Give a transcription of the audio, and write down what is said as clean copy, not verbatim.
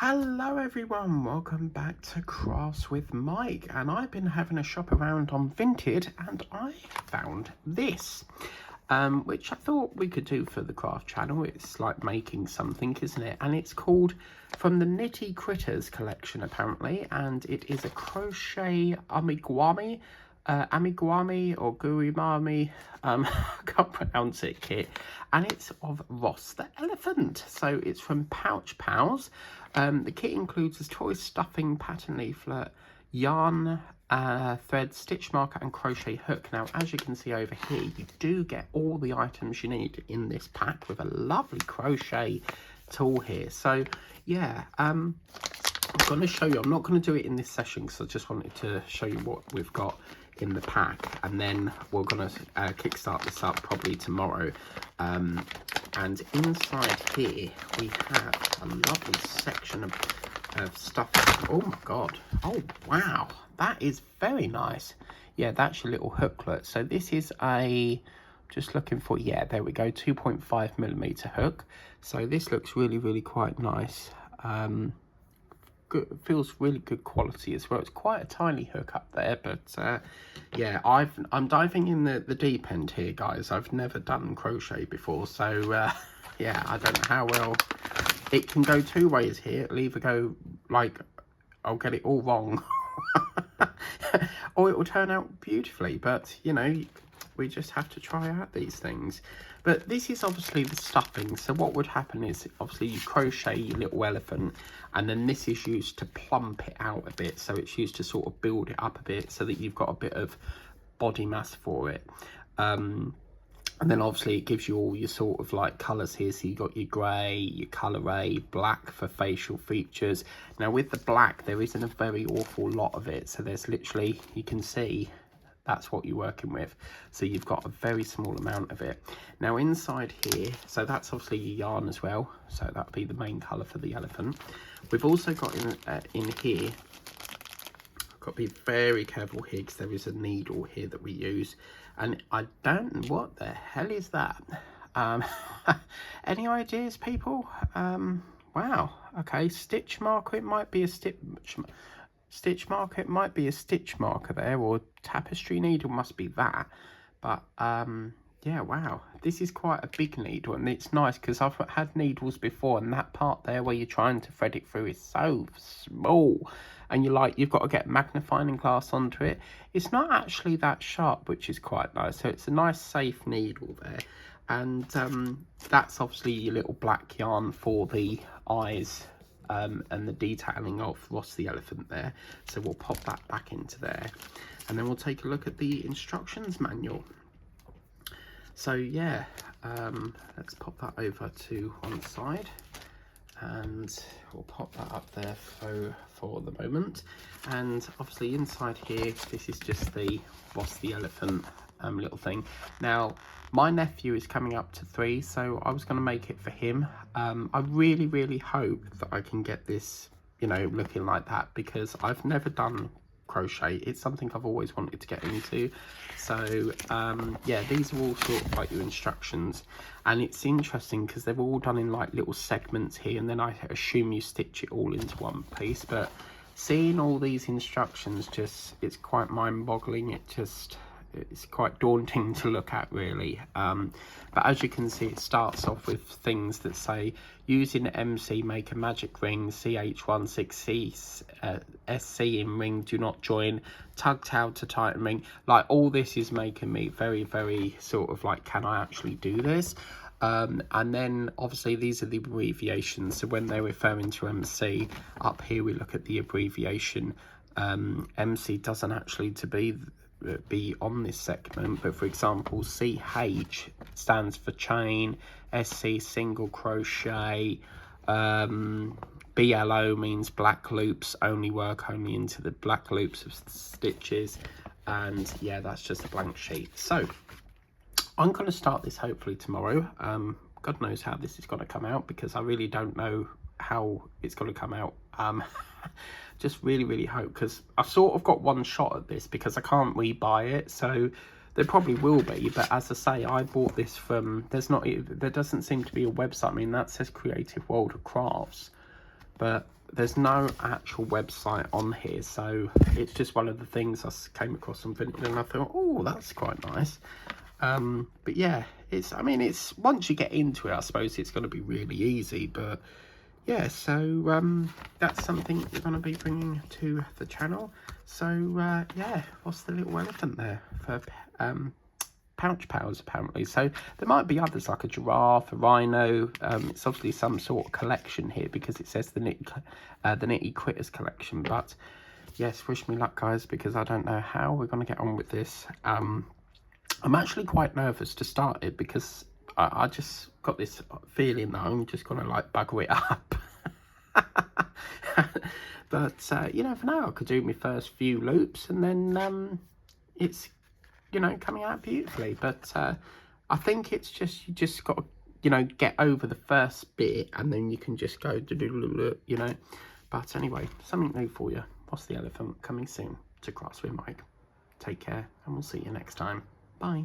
Hello everyone, welcome back to Crafts with Mike, and I've been having a shop around on Vinted and I found this, which I thought we could do for the craft channel. It's like making something, isn't it? And it's called From the Nitty Critters collection apparently, and it is a crochet amigurumi or gurimami, I can't pronounce it, kit, and it's of Ross the Elephant. So it's from Pouch Pals. The kit includes a toy stuffing pattern leaflet, yarn, thread, stitch marker and crochet hook. Now as you can see over here, you do get all the items you need in this pack with a lovely crochet tool here. So yeah, I'm going to show you, I'm not going to do it in this session because I just wanted to show you what we've got in the pack, and then we're going to kickstart this up probably tomorrow. And inside here we have a lovely section of stuff. Oh my god, oh wow, that is very nice. Yeah, that's your little hooklet. So this is a, just looking for, yeah, there we go, 2.5mm hook. So this looks really quite nice. Good, feels really good quality as well. It's quite a tiny hook up there, but yeah, I'm diving in the deep end here, guys. I've never done crochet before, so yeah, I don't know how well it can go two ways here. It'll either go like I'll get it all wrong or it will turn out beautifully, but you know, we just have to try out these things. But this is obviously the stuffing. So what would happen is obviously you crochet your little elephant, and then this is used to plump it out a bit. So it's used to sort of build it up a bit so that you've got a bit of body mass for it. And then obviously it gives you all your sort of like colours here. So you've got your grey, your colour black for facial features. Now with the black, there isn't a very awful lot of it. So there's literally, you can see, that's what you're working with. So you've got a very small amount of it. Now inside here, so that's obviously your yarn as well. So that'll be the main colour for the elephant. We've also got in here, got to be very careful here because there is a needle here that we use. And I don't know, what the hell is that? Any ideas, people? Wow, okay, stitch marker, it might be a stitch marker, it might be a stitch marker there, or tapestry needle must be that. But yeah, wow, this is quite a big needle, and it's nice because I've had needles before, and that part there where you're trying to thread it through is so small, and you've got to get magnifying glass onto it. It's not actually that sharp, which is quite nice. So it's a nice safe needle there. And that's obviously your little black yarn for the eyes and the detailing of Ross the Elephant there. So we'll pop that back into there, and then we'll take a look at the instructions manual. So yeah, let's pop that over to one side, and we'll pop that up there for the moment. And obviously inside here, this is just the Ross the Elephant little thing. Now my nephew is coming up to 3, so I was going to make it for him. I really hope that I can get this, you know, looking like that, because I've never done crochet. It's something I've always wanted to get into. So yeah, these are all sort of like your instructions, and it's interesting because they're all done in like little segments here, and then I assume you stitch it all into one piece. But seeing all these instructions, just, it's quite mind-boggling. It's quite daunting to look at, really. But as you can see, it starts off with things that say, using MC, make a magic ring, CH16C, SC in ring, do not join, tug tail to tighten ring. Like, all this is making me very sort of like, can I actually do this? And then obviously these are the abbreviations. So when they're referring to MC, up here we look at the abbreviation. MC doesn't actually to be on this segment, but for example, CH stands for chain, SC single crochet, BLO means black loops, only work only into the black loops of stitches. And yeah, that's just a blank sheet. So I'm going to start this hopefully tomorrow. God knows how this is going to come out, because I really don't know how it's going to come out. Just really hope, because I've sort of got one shot at this because I can't rebuy it, so there probably will be. But as I say, I bought this from, there doesn't seem to be a website. I mean, that says Creative World of Crafts, but there's no actual website on here, so it's just one of the things I came across on Vinted and I thought, oh, that's quite nice. But yeah, I mean, it's once you get into it, I suppose it's going to be really easy. But yeah, so that's something we're going to be bringing to the channel. So yeah, what's the little elephant there for pouch pals apparently? So there might be others like a giraffe, a rhino. It's obviously some sort of collection here because it says the Nitty Quitters collection. But yes, wish me luck, guys, because I don't know how we're going to get on with this. I'm actually quite nervous to start it because I just got this feeling that I'm just going to like bugger it up. But you never know, I could do my first few loops and then it's, you know, coming out beautifully. But I think it's just, you just got to, you know, get over the first bit and then you can just go, you know. But anyway, something new for you. What's the Elephant coming soon to Cross with Mike. Take care and we'll see you next time. Bye.